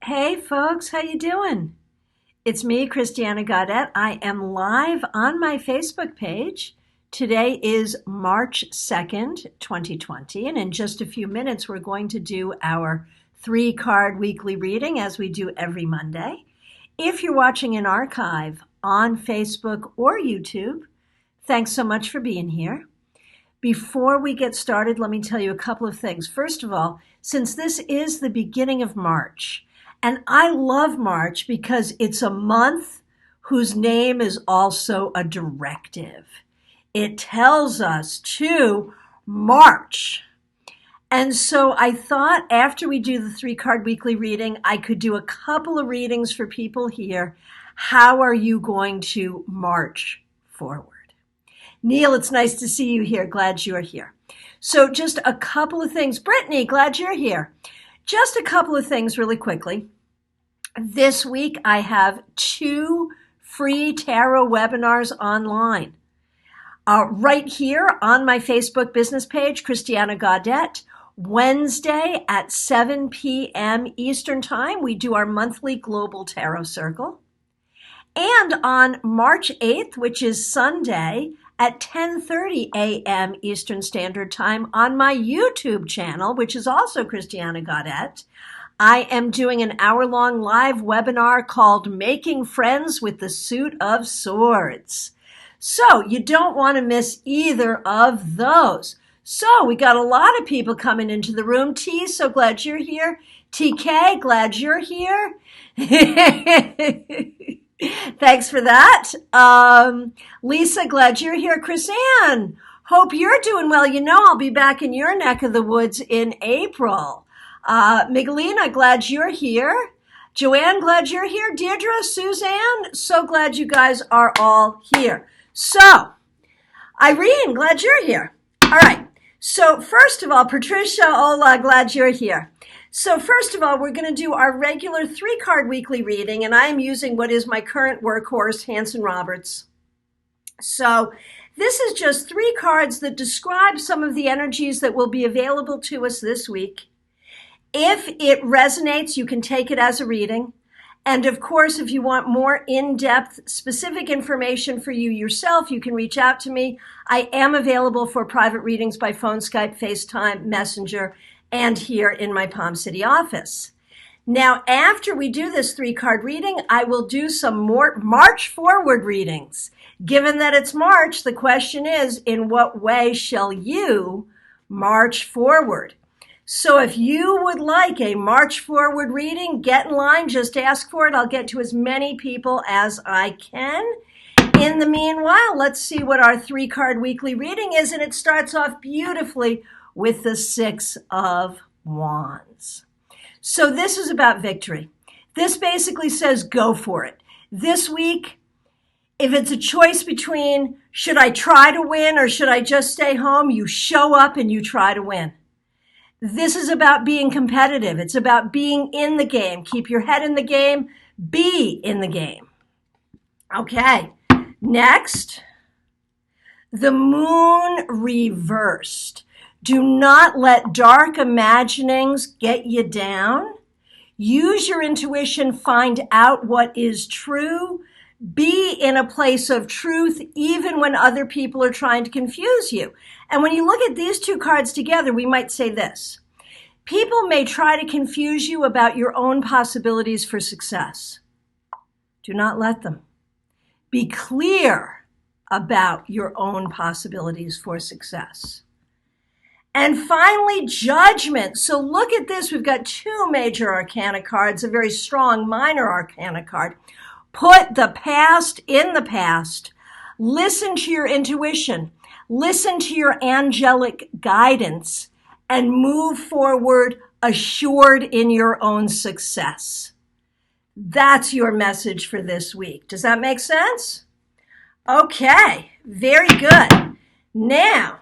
Hey folks, how you doing? It's me, Christiana Gaudet. I am live on my Facebook page. Today is March 2nd, 2020, and in just a few minutes we're going to do our 3-card weekly reading as we do every Monday. If you're watching an archive on Facebook or YouTube, thanks so much for being here. Before we get started, let me tell you a couple of things. First of all, since this is the beginning of March, and I love March because it's a month whose name is also a directive. It tells us to march. And so I thought after we do the 3-card weekly reading, I could do a couple of readings for people here. How are you going to march forward? Neil, it's nice to see you here. Glad you're here. So just a couple of things. Brittany, glad you're here. Just a couple of things really quickly. This week, I have 2 free tarot webinars online. Right here on my Facebook business page, Christiana Gaudet, Wednesday at 7 p.m. Eastern Time, we do our monthly Global Tarot Circle. And on March 8th, which is Sunday, at 10:30 a.m. Eastern Standard Time on my YouTube channel, which is also Christiana Gaudet, I am doing an hour-long live webinar called Making Friends with the Suit of Swords. So you don't want to miss either of those. So we got a lot of people coming into the room. T, so glad you're here. TK, glad you're here. Thanks for that. Lisa, glad you're here. Chrisanne, hope you're doing well. You know I'll be back in your neck of the woods in April. Miguelina, glad you're here. Joanne, glad you're here. Deirdre, Suzanne, so glad you guys are all here. So, Irene, glad you're here. All right. So first of all, Patricia, hola, glad you're here. So first of all, we're going to do our regular 3-card weekly reading, and I am using what is my current workhorse, Hanson-Roberts. So this is just 3 cards that describe some of the energies that will be available to us this week. If it resonates, you can take it as a reading. And of course, if you want more in-depth, specific information for you yourself, you can reach out to me. I am available for private readings by phone, Skype, FaceTime, Messenger, and here in my Palm City office. Now, after we do this 3-card reading, I will do some more March forward readings. Given that it's March, the question is, in what way shall you march forward? So if you would like a March forward reading, get in line, just ask for it. I'll get to as many people as I can. In the meanwhile, let's see what our 3-card weekly reading is, and it starts off beautifully with the 6 of Wands. So this is about victory. This basically says go for it. This week, if it's a choice between should I try to win or should I just stay home, you show up and you try to win. This is about being competitive. It's about being in the game. Keep your head in the game. Be in the game. Okay, next, the moon reversed. Do not let dark imaginings get you down. Use your intuition, find out what is true. Be in a place of truth even when other people are trying to confuse you. And when you look at these 2 cards together, we might say this. People may try to confuse you about your own possibilities for success. Do not let them. Be clear about your own possibilities for success. And finally, judgment. So look at this. We've got 2 major arcana cards, a very strong minor arcana card. Put the past in the past. Listen to your intuition. Listen to your angelic guidance and move forward assured in your own success. That's your message for this week. Does that make sense? Okay, very good. Now,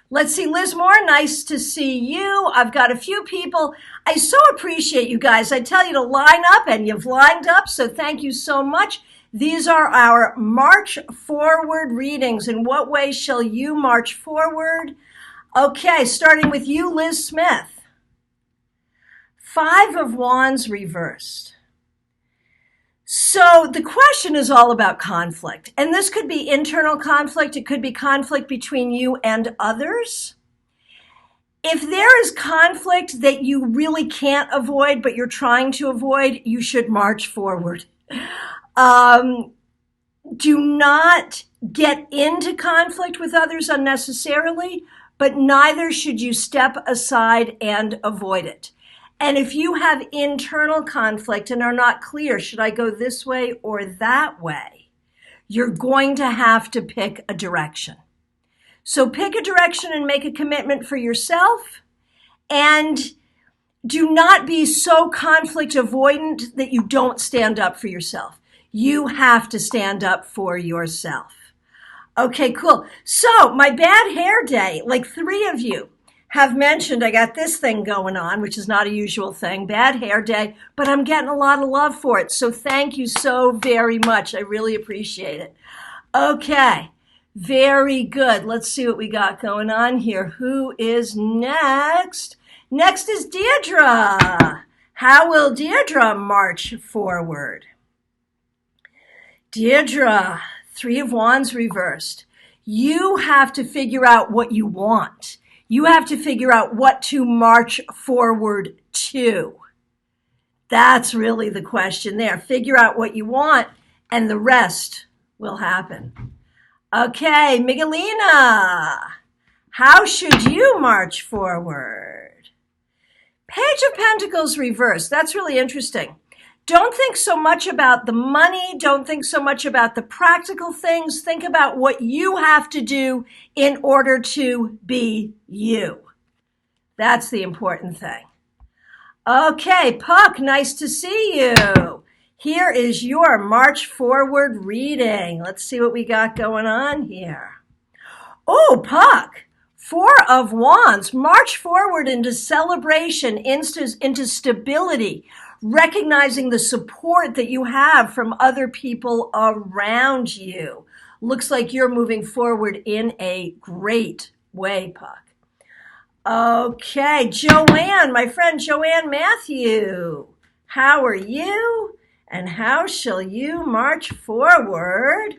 let's see, Liz Moore, nice to see you. I've got a few people. I so appreciate you guys. I tell you to line up, and you've lined up, so thank you so much. These are our March forward readings. In what way shall you march forward? Okay, starting with you, Liz Smith. Five of Wands reversed. So the question is all about conflict. And this could be internal conflict. It could be conflict between you and others. If there is conflict that you really can't avoid, but you're trying to avoid, you should march forward. Do not get into conflict with others unnecessarily, but neither should you step aside and avoid it. And if you have internal conflict and are not clear, should I go this way or that way, you're going to have to pick a direction. So pick a direction and make a commitment for yourself, and do not be so conflict avoidant that you don't stand up for yourself. You have to stand up for yourself. Okay, cool. So my bad hair day, like 3 of you have mentioned I got this thing going on, which is not a usual thing, bad hair day, but I'm getting a lot of love for it. So thank you so very much. I really appreciate it. Okay, very good. Let's see what we got going on here. Who is next? Next is Deirdre. How will Deirdre march forward? Deirdre, 3 of Wands reversed. You have to figure out what you want. You have to figure out what to march forward to. That's really the question there. Figure out what you want, and the rest will happen. Okay, Miguelina, how should you march forward? Page of Pentacles reversed. That's really interesting. Don't think so much about the money. Don't think so much about the practical things. Think about what you have to do in order to be you. That's the important thing. Okay, Puck, nice to see you. Here is your March Forward reading. Let's see what we got going on here. Oh, Puck, 4 of Wands. March forward into celebration, into stability, recognizing the support that you have from other people around you. Looks like you're moving forward in a great way, Puck. Okay, Joanne, my friend Joanne Matthew. How are you? And how shall you march forward?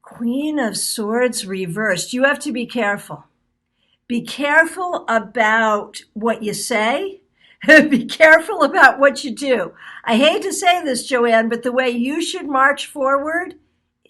Queen of Swords reversed. You have to be careful. Be careful about what you say. Be careful about what you do. I hate to say this, Joanne, but the way you should march forward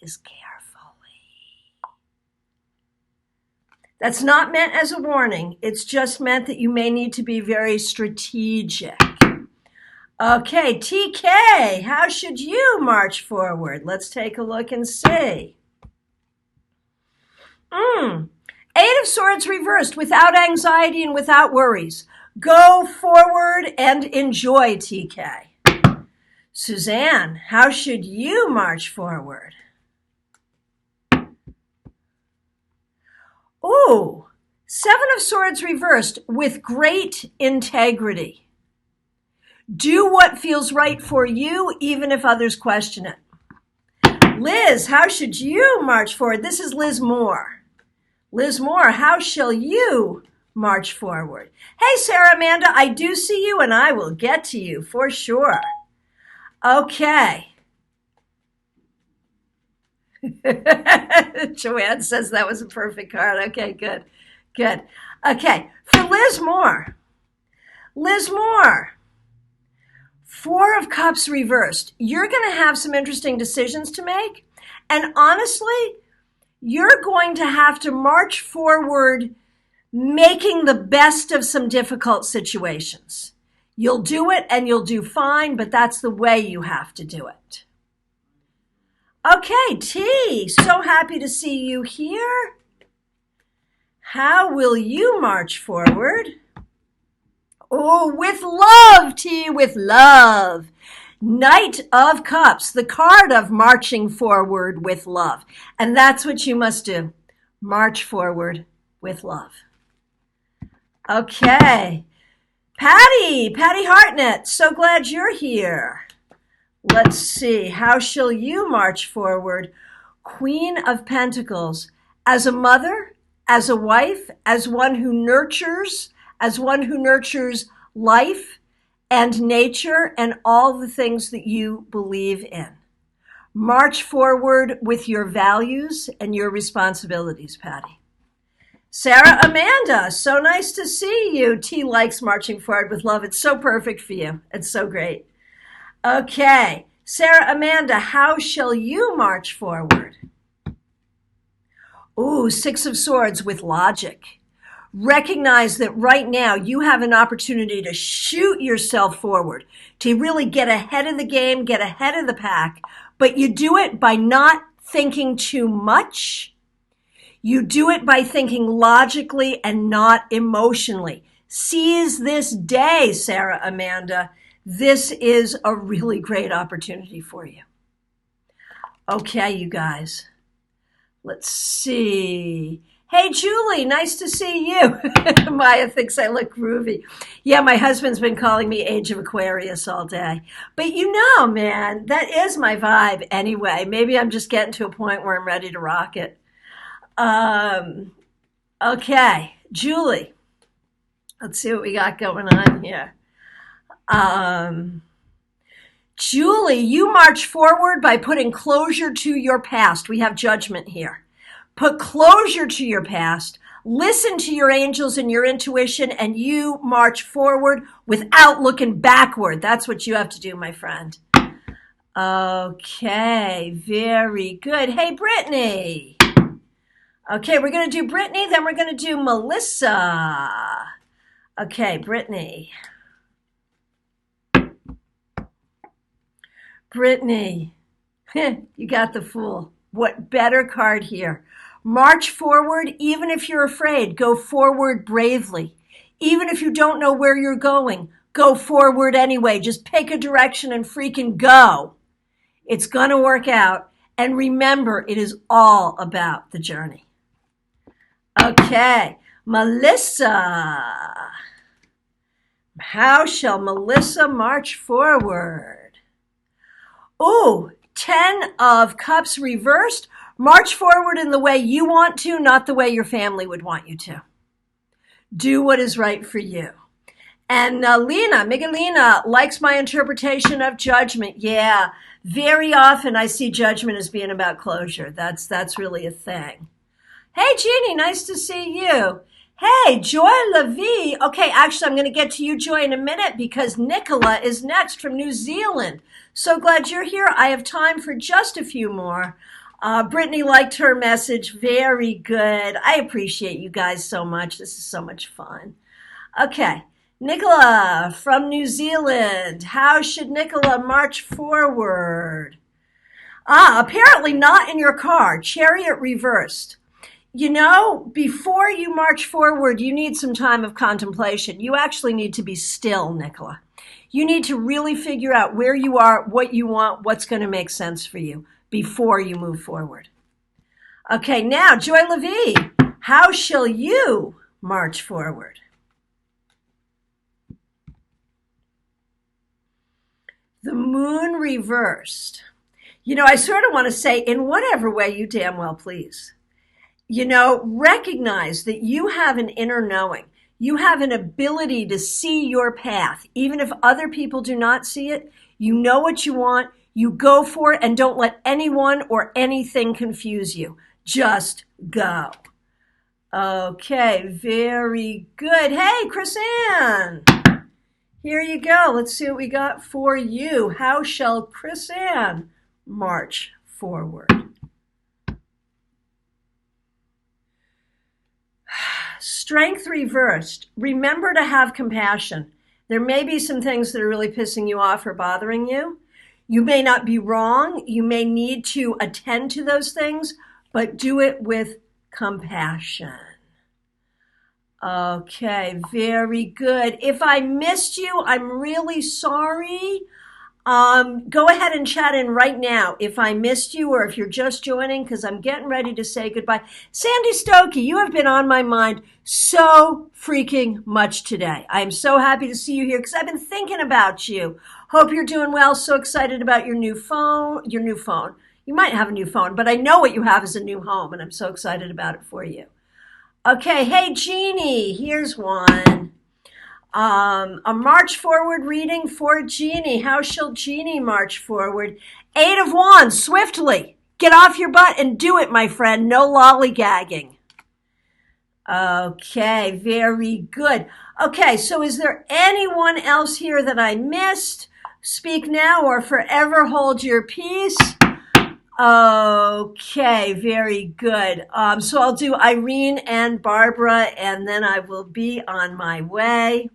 is carefully. That's not meant as a warning. It's just meant that you may need to be very strategic. Okay, TK, how should you march forward? Let's take a look and see. 8 of Swords reversed, without anxiety and without worries. Go forward and enjoy, TK. Suzanne, how should you march forward? Ooh, 7 of Swords reversed, with great integrity. Do what feels right for you, even if others question it. Liz, how should you march forward? This is Liz Moore. Liz Moore, how shall you march forward? Hey, Sarah Amanda, I do see you, and I will get to you for sure. Okay. Joanne says that was a perfect card. Okay, good. Good. Okay, for Liz Moore. Liz Moore, 4 of Cups reversed. You're going to have some interesting decisions to make. And honestly, you're going to have to march forward making the best of some difficult situations. You'll do it and you'll do fine, but that's the way you have to do it. Okay, T, so happy to see you here. How will you march forward? Oh, with love, T, with love. Knight of Cups, the card of marching forward with love. And that's what you must do. March forward with love. Okay. Patty Hartnett, so glad you're here. Let's see, how shall you march forward? Queen of Pentacles, as a mother, as a wife, as one who nurtures life, and nature, and all the things that you believe in. March forward with your values and your responsibilities, Patty. Sarah Amanda, so nice to see you. T likes marching forward with love. It's so perfect for you. It's so great. Okay, Sarah Amanda, how shall you march forward? Ooh, Six of Swords with logic. Recognize that right now you have an opportunity to shoot yourself forward, to really get ahead of the game, get ahead of the pack, but you do it by not thinking too much. You do it by thinking logically and not emotionally. Seize this day, Sarah Amanda. This is a really great opportunity for you. Okay, you guys. Let's see. Hey, Julie, nice to see you. Maya thinks I look groovy. Yeah, my husband's been calling me Age of Aquarius all day. But you know, man, that is my vibe anyway. Maybe I'm just getting to a point where I'm ready to rock it. Okay, Julie. Let's see what we got going on here. Julie, you march forward by putting closure to your past. We have judgment here. Put closure to your past, listen to your angels and your intuition, and you march forward without looking backward. That's what you have to do, my friend. Okay, very good. Hey, Brittany. Okay, we're going to do Brittany, then we're going to do Melissa. Okay, Brittany. Brittany, you got the Fool. What better card here? March forward, even if you're afraid. Go forward bravely. Even if you don't know where you're going, go forward anyway. Just pick a direction and freaking go. It's going to work out. And remember, it is all about the journey. Okay, Melissa. How shall Melissa march forward? Ooh, 10 of Cups reversed. March forward in the way you want to, not the way your family would want you to. Do what is right for you. And Miguelina likes my interpretation of judgment. Yeah, very often I see judgment as being about closure. That's really a thing. Hey, Jeannie, nice to see you. Hey, Joy LaVie. Okay, actually, I'm going to get to you, Joy, in a minute because Nicola is next from New Zealand. So glad you're here. I have time for just a few more. Brittany liked her message. Very good. I appreciate you guys so much. This is so much fun. Okay, Nicola from New Zealand. How should Nicola march forward? Apparently not in your car. Chariot reversed. You know, before you march forward, you need some time of contemplation. You actually need to be still, Nicola. You need to really figure out where you are, what you want, what's going to make sense for you before you move forward. Okay, now, Joy LaVie, how shall you march forward? The Moon reversed. You know, I sort of want to say, in whatever way you damn well please. You know, recognize that you have an inner knowing. You have an ability to see your path. Even if other people do not see it, you know what you want. You go for it and don't let anyone or anything confuse you. Just go. Okay, very good. Hey, Chrisanne. Here you go. Let's see what we got for you. How shall Chrisanne march forward? Strength reversed. Remember to have compassion. There may be some things that are really pissing you off or bothering you. You may not be wrong. You may need to attend to those things, but do it with compassion. Okay, very good. If I missed you, I'm really sorry. Go ahead and chat in right now if I missed you or if you're just joining, because I'm getting ready to say goodbye. Sandy Stokey, you have been on my mind so freaking much today. I am so happy to see you here because I've been thinking about you. Hope you're doing well. So excited about your new phone. You might have a new phone, but I know what you have is a new home, and I'm so excited about it for you. Okay, hey, Jeannie, here's one. A march forward reading for Jeannie. How shall Jeannie march forward? 8 of Wands, swiftly. Get off your butt and do it, my friend. No lollygagging. Okay, very good. Okay, so is there anyone else here that I missed? Speak now or forever hold your peace. Okay, very good. So I'll do Irene and Barbara, and then I will be on my way.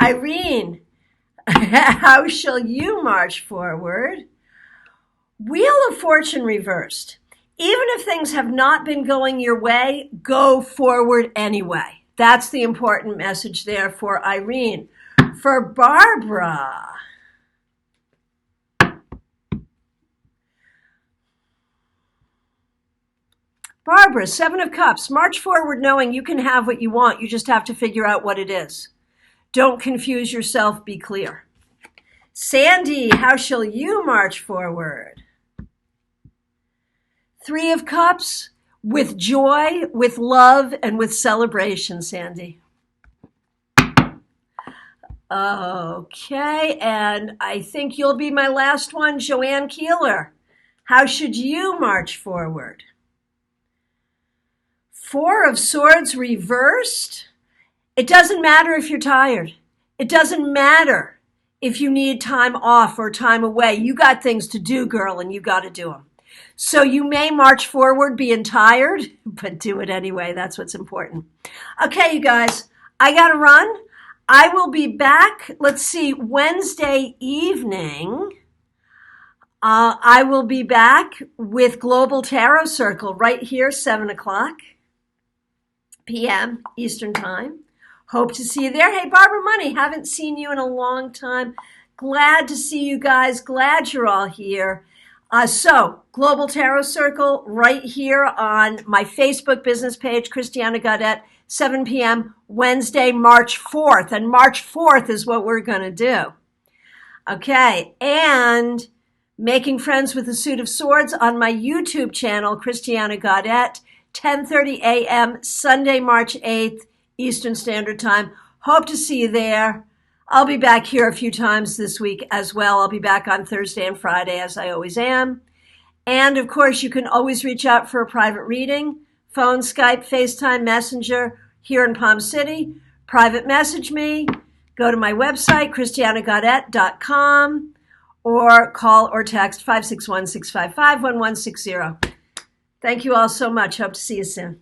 Irene, how shall you march forward? Wheel of Fortune reversed. Even if things have not been going your way, go forward anyway. That's the important message there for Irene. For Barbara, Barbara, 7 of Cups. March forward knowing you can have what you want. You just have to figure out what it is. Don't confuse yourself. Be clear. Sandy, how shall you march forward? 3 of Cups, with joy, with love, and with celebration, Sandy. Okay, and I think you'll be my last one, Joanne Keeler. How should you march forward? 4 of Swords reversed. It doesn't matter if you're tired. It doesn't matter if you need time off or time away. You got things to do, girl, and you got to do them. So you may march forward being tired, but do it anyway. That's what's important. Okay, you guys, I got to run. I will be back, let's see, Wednesday evening. I will be back with Global Tarot Circle right here, 7 o'clock p.m. Eastern Time. Hope to see you there. Hey, Barbara Money, haven't seen you in a long time. Glad to see you guys. Glad you're all here. So, Global Tarot Circle right here on my Facebook business page, Christiana Gaudet, 7 p.m. Wednesday, March 4th. And March 4th is what we're going to do. Okay, and Making Friends with a Suit of Swords on my YouTube channel, Christiana Gaudet, 10:30 a.m. Sunday, March 8th, Eastern Standard Time. Hope to see you there. I'll be back here a few times this week as well. I'll be back on Thursday and Friday, as I always am. And, of course, you can always reach out for a private reading. Phone, Skype, FaceTime, Messenger here in Palm City. Private message me. Go to my website, christianagaudet.com, or call or text 561-655-1160. Thank you all so much. Hope to see you soon.